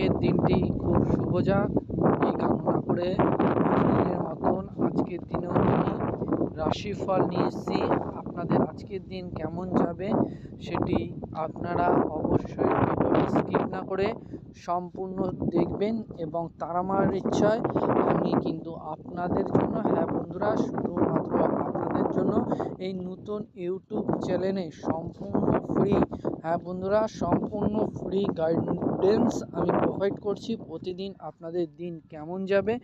আজকের দিনটি খুব শুভ যাক এই কামনা করে প্রতিদিনের মতন আজকের দিনেও আমি রাশিফল নিয়ে এসেছি। আপনাদের আজকের দিন কেমন যাবে সেটি আপনারা অবশ্যই ভিডিওটি স্কিপ না করে সম্পূর্ণ দেখবেন এবং তারা মারার ইচ্ছায় আমি কিন্তু আপনাদের জন্য, হ্যাঁ বন্ধুরা, শুধুমাত্র আপনাদের জন্য এই নতুন ইউটিউব চ্যানেলে সম্পূর্ণ ফ্রি, হ্যাঁ বন্ধুরা, সম্পূর্ণ ফ্রি গাইডেন্স আমি প্রোভাইড করছি। প্রতিদিন আপনাদের দিন কেমন যাবে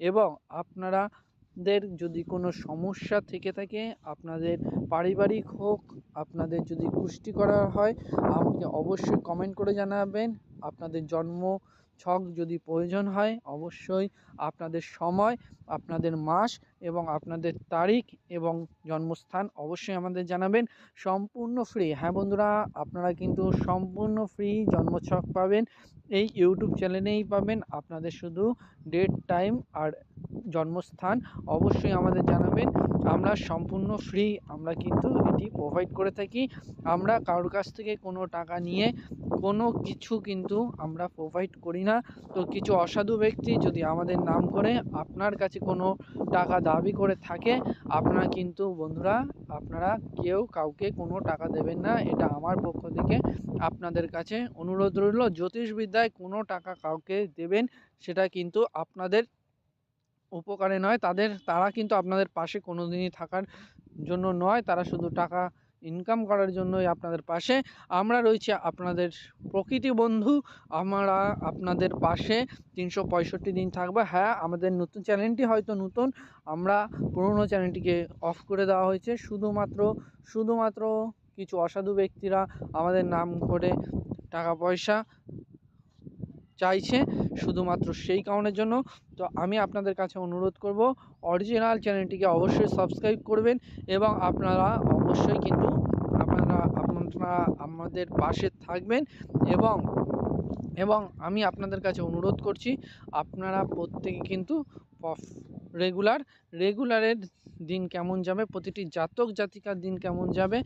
এবং আপনাদের যদি কোনো সমস্যা থেকে থাকে, আপনাদের পারিবারিক হোক, আপনাদের যদি কুষ্টি করা হয়, আমাকে অবশ্যই কমেন্ট করে জানাবেন। আপনাদের জন্ম ছক যদি প্রয়োজন হয়, অবশ্যই আপনাদের সময়, আপনাদের মাস এবং আপনাদের তারিখ এবং জন্মস্থান অবশ্যই আমাদের জানাবেন। সম্পূর্ণ ফ্রি, হ্যাঁ বন্ধুরা, আপনারা কিন্তু সম্পূর্ণ ফ্রি জন্মছক পাবেন এই ইউটিউব চ্যানেলেই পাবেন। আপনাদের শুধু ডেট, টাইম আর জন্মস্থান অবশ্যই আমাদের জানাবেন। আমরা সম্পূর্ণ ফ্রি আমরা কিন্তু এটি প্রোভাইড করে থাকি। আমরা কারোর কাছ থেকে কোনো টাকা নিয়ে কোনো কিছু কিন্তু আমরা প্রোভাইড করি না। তো কিছু অসাধু ব্যক্তি যদি আমাদের নাম করে আপনার কাছে কোনো টাকা দাবি করে থাকে, আপনারা কিন্তু বন্ধুরা, আপনারা কেউ কাউকে কোনো টাকা দেবেন না। এটা আমার পক্ষ থেকে আপনাদের কাছে অনুরোধ রইল। জ্যোতিষবিদ্যায় কোনো টাকা কাউকে দেবেন সেটা কিন্তু আপনাদের উপকারে নয়, তারা কিন্তু আপনাদের পাশে কোনোদিনই থাকার জন্য নয়, তারা শুধু টাকা ইনকাম করার জন্যই আপনাদের পাশে। আমরা রয়েছি আপনাদের প্রকৃতি বন্ধু, আমরা আপনাদের পাশে 365 দিন থাকবো। হ্যাঁ, আমাদের নতুন চ্যানেলটি হয়তো নতুন, আমরা পুরনো চ্যানেলটিকে অফ করে দেওয়া হয়েছে শুধুমাত্র কিছু অসাধু ব্যক্তিরা আমাদের নাম করে টাকা পয়সা চাইছে, শুধুমাত্র সেই কারণের জন্য। তো আমি আপনাদের কাছে অনুরোধ করব, অরিজিনাল চ্যানেলটিকে অবশ্যই সাবস্ক্রাইব করবেন এবং আপনারা অবশ্যই কিন্তু আপনারা আমাদের পাশে থাকবেন। এবং আমি আপনাদের কাছে অনুরোধ করছি, আপনারা প্রত্যেকে কিন্তু রেগুলারের দিন কেমন যাবে, প্রতিটি জাতক জাতিকার দিন কেমন যাবে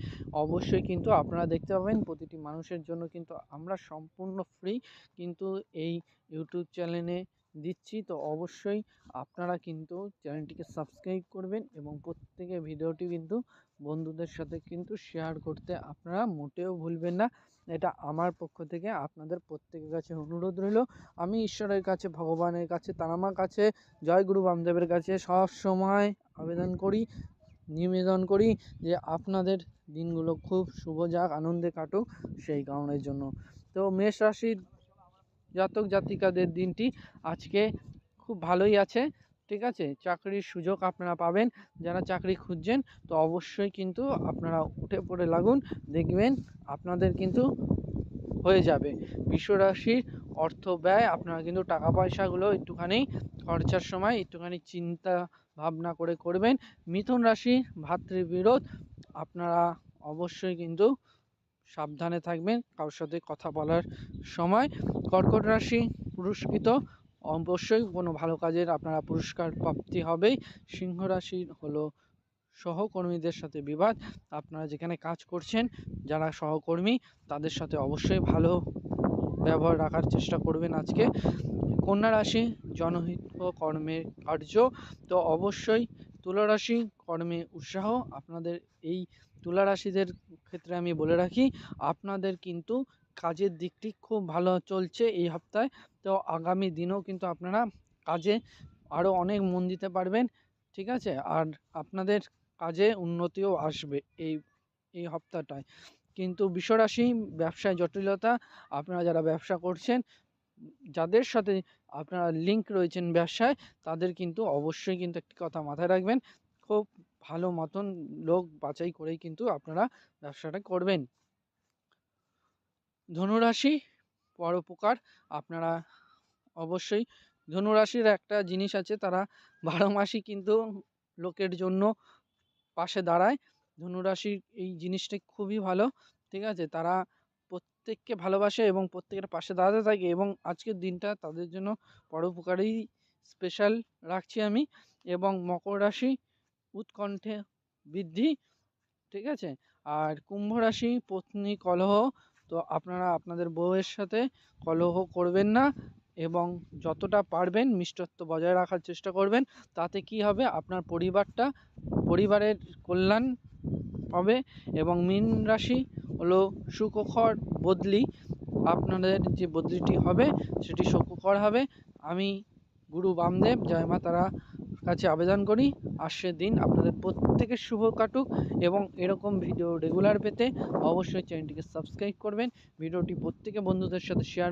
অবশ্যই কিন্তু আপনারা দেখতে পাবেন। প্রতিটি মানুষের জন্য কিন্তু আমরা সম্পূর্ণ ফ্রি কিন্তু এই ইউটিউব চ্যানেলে দিচ্ছি। তো অবশ্যই আপনারা কিন্তু চ্যানেলটিকে সাবস্ক্রাইব করবেন এবং প্রত্যেকে ভিডিওটি কিন্তু বন্ধুদের সাথে কিন্তু শেয়ার করতে আপনারা মোটেও ভুলবেন না। এটা আমার পক্ষ থেকে আপনাদের প্রত্যেকের কাছে অনুরোধ রইল। আমি ঈশ্বরের কাছে, ভগবানের কাছে, তারামার কাছে, জয় গুরু বামদেবের কাছে সব সময় নিবেদন করি যে আপনাদের দিনগুলো খুব শুভ যাক, আনন্দে কাটুক, সেই কারণের জন্য। তো মেষ রাশির জাতক জাতিকাদের দিনটি আজকে খুব ভালোই আছে, ঠিক আছে। চাকরির সুযোগ আপনারা পাবেন, যারা চাকরি খুঁজছেন তো অবশ্যই কিন্তু আপনারা উঠে পড়ে লাগুন, দেখবেন আপনাদের কিন্তু হয়ে যাবে। বিশ্বরাশির অর্থ ব্যয়, আপনারা কিন্তু টাকা পয়সাগুলো একটুখানি খরচার সময় একটুখানি চিন্তা ভাবনা করে করবেন। মিথুন রাশি, ভাতৃবিরোধ, আপনারা অবশ্যই কিন্তু সাবধানে থাকবেন কারোর সাথে কথা বলার সময়। কর্কট রাশি, পুরস্কৃত, অবশ্যই কোনো ভালো কাজের আপনারা পুরস্কার প্রাপ্তি হবেই। সিংহ রাশির হলো সহকর্মীদের সাথে বিবাদ, আপনারা যেখানে কাজ করছেন যারা সহকর্মী তাদের সাথে অবশ্যই ভালো ব্যবহার রাখার চেষ্টা করবেন আজকে। কন্যা রাশি, জনহিত কর্মের কার্য, তো অবশ্যই। তুলা রাশি, কর্মে উৎসাহ, আপনাদের এই তুলা রাশিদের ক্ষেত্রে আমি বলে রাখি, আপনাদের কিন্তু কাজের দিকটি খুব ভালো চলছে এই সপ্তাহে। তো আগামী দিনেও কিন্তু আপনারা কাজে আরও অনেক মন দিতে পারবেন, ঠিক আছে। আর আপনাদের কাজে উন্নতিও আসবে এই সপ্তাহটায়। কিন্তু বিশ্বরাশি, ব্যবসায় জটিলতা, আপনারা যারা ব্যবসা করছেন, যাদের সাথে আপনারা লিঙ্ক রয়েছেন ব্যবসায়, তাদের কিন্তু অবশ্যই কিন্তু একটি কথা মাথায় রাখবেন, খুব ভালো মতন লোক বাছাই করেই কিন্তু আপনারা ব্যবসাটা করবেন। ধনুরাশি, পরোপকার, আপনারা অবশ্যই, ধনুরাশির একটা জিনিস আছে, তারা 12 মাসই কিন্তু লোকের জন্য পাশে দাঁড়ায়। ধনুরাশির এই জিনিসটা খুবই ভালো, ঠিক আছে। তারা প্রত্যেককে ভালোবাসে এবং প্রত্যেকের পাশে দাঁড়াতে থাকে এবং আজকের দিনটা তাদের জন্য পরোপকারেই স্পেশাল রাখছি আমি। এবং মকর রাশি, উৎকণ্ঠে বৃদ্ধি, ঠিক আছে। আর কুম্ভ রাশি, পত্নী কলহ, তো আপনারা আপনাদের বউয়ের সাথে কলহ করবেন না, এবং যতটা পারবেন মিষ্টত্ব বজায় রাখার চেষ্টা করবেন। তাতে কি হবে, আপনার পরিবারের কল্যাণ হবে। এবং মীন রাশি হলো সুখকর বদলি, আপনাদের যে বদলিটি হবে সেটি সুখকর হবে। আমি গুরু বামদেব জয় মা তারা কাছে আবেদন করি আজকের দিন আপনাদের প্রত্যেকের শুভ কাটুক। এবং এরকম ভিডিও রেগুলার পেতে অবশ্যই চ্যানেলটিকে সাবস্ক্রাইব করবেন, ভিডিওটি প্রত্যেকে বন্ধুদের সাথে শেয়ার